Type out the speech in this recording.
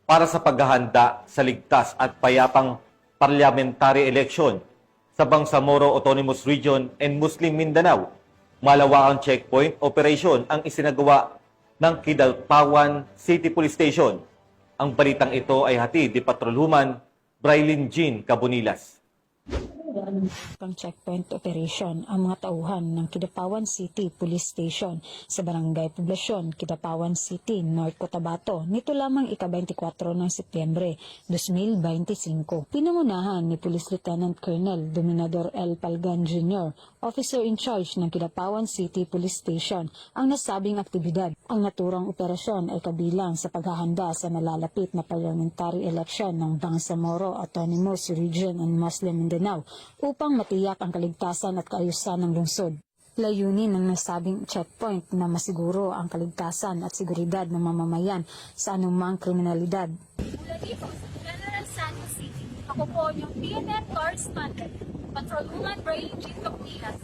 para sa paghahanda sa ligtas at payapang parliamentary election sa Bangsamoro Autonomous Region and Muslim Mindanao. Malawakang checkpoint operation ang isinagawa ng Kidalpawan City Police Station. Ang balitang ito ay hatid ni Patrolwoman Brailyn Jean Cabonilas. Pang checkpoint operation ang mga tauhan ng Kidapawan City Police Station sa Barangay Poblasyon, Kidapawan City, North Cotabato nito lamang ika-24 ng Setyembre 2025. Pinangunahan ni Police Lieutenant Colonel Dominador L. Palgan Jr., Officer in Charge ng Kidapawan City Police Station, ang nasabing aktibidad. Ang naturang operasyon ay kabilang sa paghahanda sa nalalapit na parliamentary election ng Bangsamoro Autonomous Region and Muslim Mindanao upang matiyak ang kaligtasan at kaayusan ng lungsod. Layunin ng nasabing checkpoint na masiguro ang kaligtasan at seguridad ng mamamayan sa anumang kriminalidad. Mula dito sa General Santos City, ako po yung PNP Correspondent, Patrolwoman Brailyn Jean Cabonilas,